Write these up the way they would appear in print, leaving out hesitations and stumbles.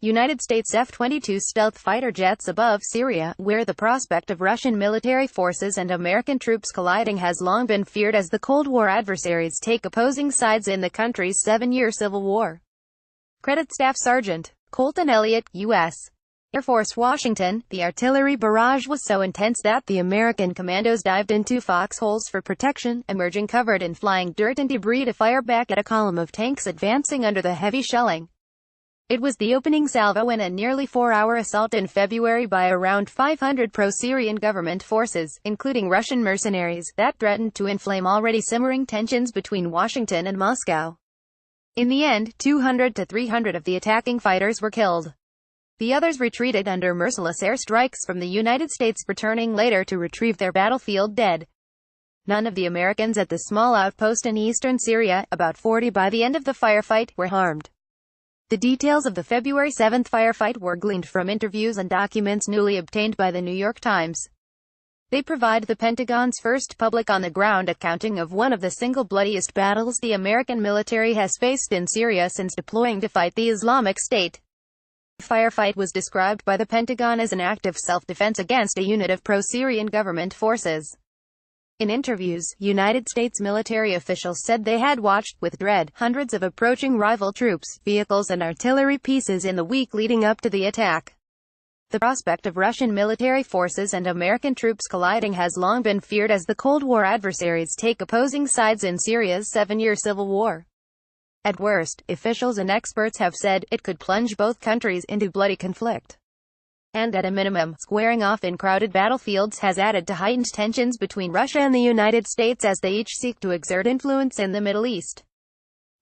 United States F-22 stealth fighter jets above Syria, where the prospect of Russian military forces and American troops colliding has long been feared as the Cold War adversaries take opposing sides in the country's 7-year civil war. Credit Staff Sergeant Colton Elliott, U.S. Air Force, Washington. The artillery barrage was so intense that the American commandos dived into foxholes for protection, emerging covered in flying dirt and debris to fire back at a column of tanks advancing under the heavy shelling. It was the opening salvo in a nearly 4-hour assault in February by around 500 pro-Syrian government forces, including Russian mercenaries, that threatened to inflame already simmering tensions between Washington and Moscow. In the end, 200 to 300 of the attacking fighters were killed. The others retreated under merciless airstrikes from the United States, returning later to retrieve their battlefield dead. None of the Americans at the small outpost in eastern Syria, about 40 by the end of the firefight, were harmed. The details of the February 7 firefight were gleaned from interviews and documents newly obtained by the New York Times. They provide the Pentagon's first public on-the-ground accounting of one of the single bloodiest battles the American military has faced in Syria since deploying to fight the Islamic State. The firefight was described by the Pentagon as an act of self-defense against a unit of pro-Syrian government forces. In interviews, United States military officials said they had watched with dread hundreds of approaching rival troops, vehicles and artillery pieces in the week leading up to the attack. The prospect of Russian military forces and American troops colliding has long been feared as the Cold War adversaries take opposing sides in Syria's 7-year civil war. At worst, officials and experts have said, it could plunge both countries into bloody conflict. And at a minimum, squaring off in crowded battlefields has added to heightened tensions between Russia and the United States as they each seek to exert influence in the Middle East.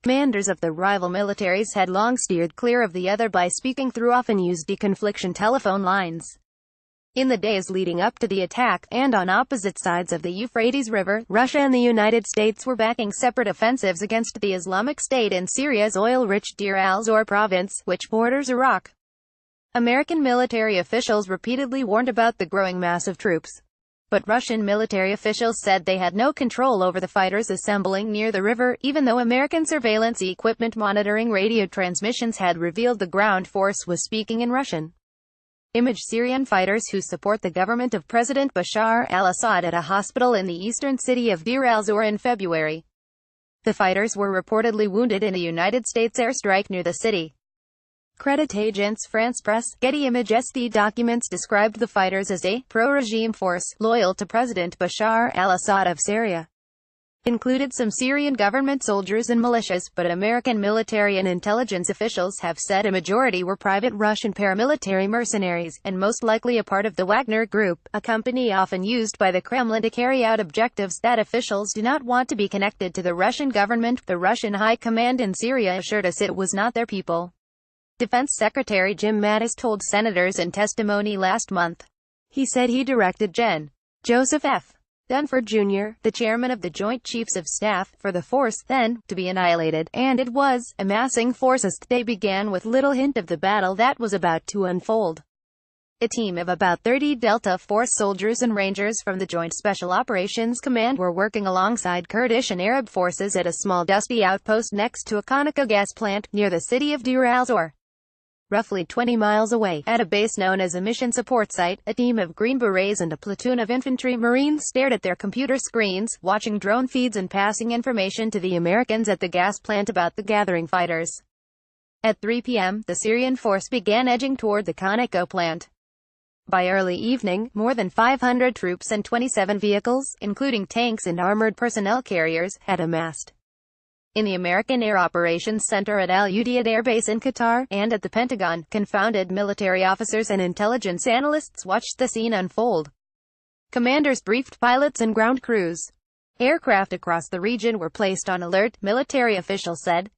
Commanders of the rival militaries had long steered clear of the other by speaking through often-used deconfliction telephone lines. In the days leading up to the attack, and on opposite sides of the Euphrates River, Russia and the United States were backing separate offensives against the Islamic State in Syria's oil-rich Deir al-Zor province, which borders Iraq. American military officials repeatedly warned about the growing mass of troops. But Russian military officials said they had no control over the fighters assembling near the river, even though American surveillance equipment monitoring radio transmissions had revealed the ground force was speaking in Russian. Image Syrian fighters who support the government of President Bashar al-Assad at a hospital in the eastern city of Deir al-Zor in February. The fighters were reportedly wounded in a United States airstrike near the city. Credit agents France Press, Getty Images. The documents described the fighters as a pro-regime force, loyal to President Bashar al-Assad of Syria. Included some Syrian government soldiers and militias, but American military and intelligence officials have said a majority were private Russian paramilitary mercenaries, and most likely a part of the Wagner Group, a company often used by the Kremlin to carry out objectives that officials do not want to be connected to the Russian government. The Russian High Command in Syria assured us it was not their people. Defense Secretary Jim Mattis told senators in testimony last month. He said he directed Gen. Joseph F. Dunford Jr., the chairman of the Joint Chiefs of Staff, for the force, then, to be annihilated, and it was, amassing forces. They began with little hint of the battle that was about to unfold. A team of about 30 Delta Force soldiers and rangers from the Joint Special Operations Command were working alongside Kurdish and Arab forces at a small dusty outpost next to a Conoco gas plant, near the city of Deir al-Zor. Roughly 20 miles away, at a base known as a mission support site, a team of Green Berets and a platoon of infantry Marines stared at their computer screens, watching drone feeds and passing information to the Americans at the gas plant about the gathering fighters. At 3 p.m., the Syrian force began edging toward the Conoco plant. By early evening, more than 500 troops and 27 vehicles, including tanks and armored personnel carriers, had amassed. In the American Air Operations Center at Al Udeid Air Base in Qatar, and at the Pentagon, confounded military officers and intelligence analysts watched the scene unfold. Commanders briefed pilots and ground crews. Aircraft across the region were placed on alert, military officials said.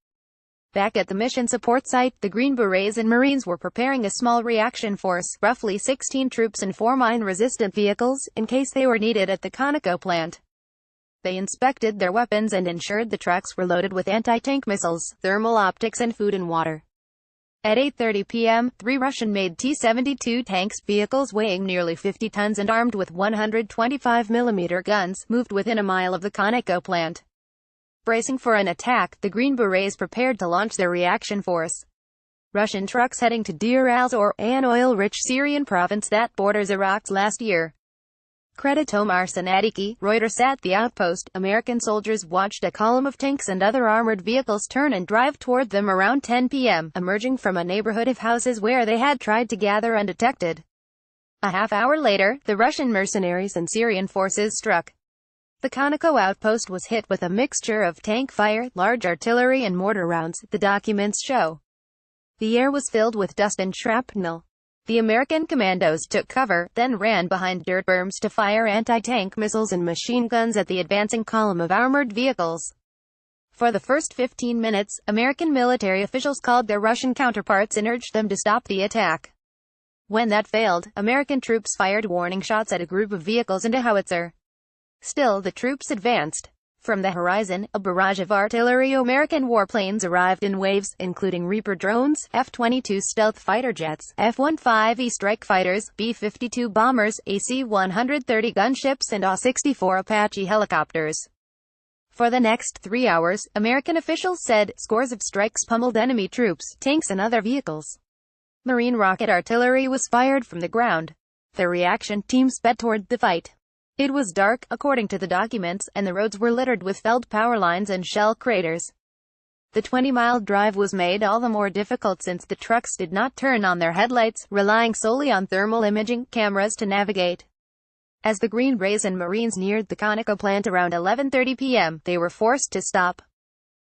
Back at the mission support site, the Green Berets and Marines were preparing a small reaction force, roughly 16 troops and 4 mine-resistant vehicles, in case they were needed at the Conoco plant. They inspected their weapons and ensured the trucks were loaded with anti-tank missiles, thermal optics and food and water. At 8:30 p.m., 3 Russian-made T-72 tanks, vehicles weighing nearly 50 tons and armed with 125mm guns, moved within a mile of the Conoco plant. Bracing for an attack, the Green Berets prepared to launch their reaction force. Russian trucks heading to Deir al-Zor, an oil-rich Syrian province that borders Iraq, last year. Credit Omar Sanadiki, Reuters. At the outpost, American soldiers watched a column of tanks and other armored vehicles turn and drive toward them around 10 p.m., emerging from a neighborhood of houses where they had tried to gather undetected. A half-hour later, the Russian mercenaries and Syrian forces struck. The Conoco outpost was hit with a mixture of tank fire, large artillery and mortar rounds, the documents show. The air was filled with dust and shrapnel. The American commandos took cover, then ran behind dirt berms to fire anti-tank missiles and machine guns at the advancing column of armored vehicles. For the first 15 minutes, American military officials called their Russian counterparts and urged them to stop the attack. When that failed, American troops fired warning shots at a group of vehicles and a howitzer. Still the troops advanced. From the horizon, a barrage of artillery. American warplanes arrived in waves, including Reaper drones, F-22 stealth fighter jets, F-15E strike fighters, B-52 bombers, AC-130 gunships and AH-64 Apache helicopters. For the next 3 hours, American officials said, scores of strikes pummeled enemy troops, tanks and other vehicles. Marine rocket artillery was fired from the ground. The reaction team sped toward the fight. It was dark, according to the documents, and the roads were littered with felled power lines and shell craters. The 20-mile drive was made all the more difficult since the trucks did not turn on their headlights, relying solely on thermal imaging cameras to navigate. As the Green Berets and Marines neared the Conoco plant around 11:30 p.m., they were forced to stop.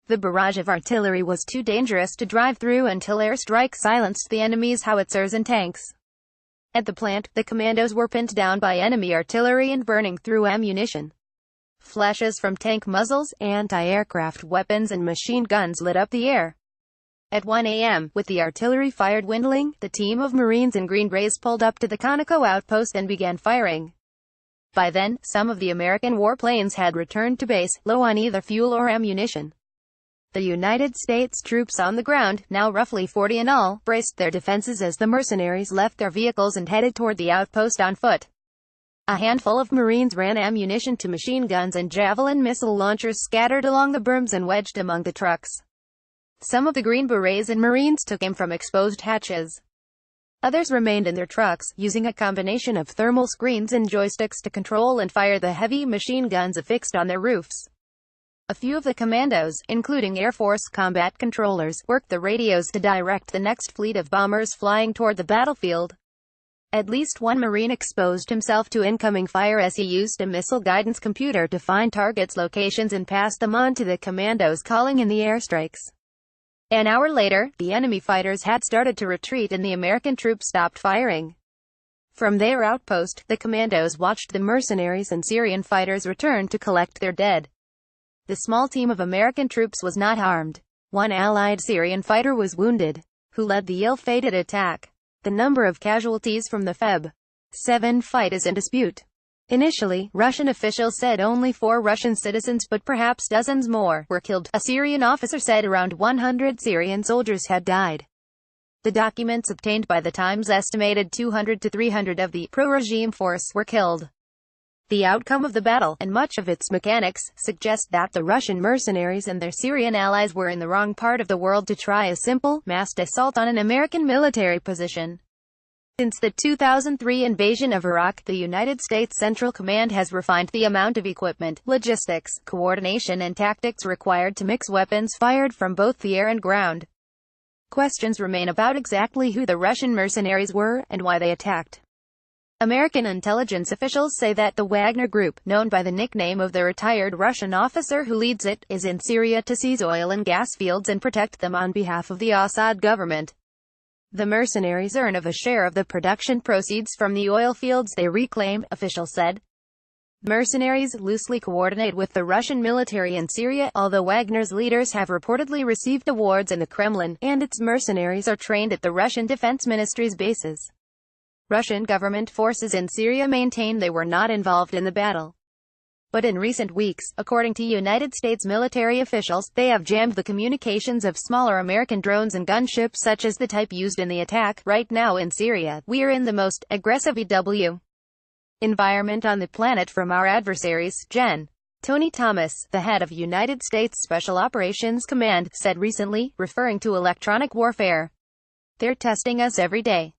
The barrage of artillery was too dangerous to drive through until airstrike silenced the enemy's howitzers and tanks. At the plant, the commandos were pinned down by enemy artillery and burning through ammunition. Flashes from tank muzzles, anti-aircraft weapons and machine guns lit up the air. At 1 a.m., with the artillery fire dwindling, the team of Marines and Green Berets pulled up to the Conoco outpost and began firing. By then, some of the American warplanes had returned to base, low on either fuel or ammunition. The United States troops on the ground, now roughly 40 in all, braced their defenses as the mercenaries left their vehicles and headed toward the outpost on foot. A handful of Marines ran ammunition to machine guns and javelin missile launchers scattered along the berms and wedged among the trucks. Some of the Green Berets and Marines took aim from exposed hatches. Others remained in their trucks, using a combination of thermal screens and joysticks to control and fire the heavy machine guns affixed on their roofs. A few of the commandos, including Air Force combat controllers, worked the radios to direct the next fleet of bombers flying toward the battlefield. At least one Marine exposed himself to incoming fire as he used a missile guidance computer to find targets' locations and pass them on to the commandos calling in the airstrikes. An hour later, the enemy fighters had started to retreat and the American troops stopped firing. From their outpost, the commandos watched the mercenaries and Syrian fighters return to collect their dead. The small team of American troops was not harmed. One allied Syrian fighter was wounded, who led the ill-fated attack. The number of casualties from the Feb. 7 fight is in dispute. Initially, Russian officials said only 4 Russian citizens, but perhaps dozens more, were killed. A Syrian officer said around 100 Syrian soldiers had died. The documents obtained by the Times estimated 200 to 300 of the pro-regime force were killed. The outcome of the battle, and much of its mechanics, suggest that the Russian mercenaries and their Syrian allies were in the wrong part of the world to try a simple, massed assault on an American military position. Since the 2003 invasion of Iraq, the United States Central Command has refined the amount of equipment, logistics, coordination and tactics required to mix weapons fired from both the air and ground. Questions remain about exactly who the Russian mercenaries were, and why they attacked. American intelligence officials say that the Wagner Group, known by the nickname of the retired Russian officer who leads it, is in Syria to seize oil and gas fields and protect them on behalf of the Assad government. The mercenaries earn a share of the production proceeds from the oil fields they reclaim, officials said. Mercenaries loosely coordinate with the Russian military in Syria, although Wagner's leaders have reportedly received awards in the Kremlin, and its mercenaries are trained at the Russian Defense Ministry's bases. Russian government forces in Syria maintain they were not involved in the battle. But in recent weeks, according to United States military officials, they have jammed the communications of smaller American drones and gunships such as the type used in the attack. Right now in Syria, we are in the most aggressive EW environment on the planet from our adversaries, Gen. Tony Thomas, the head of United States Special Operations Command, said recently, referring to electronic warfare. They're testing us every day.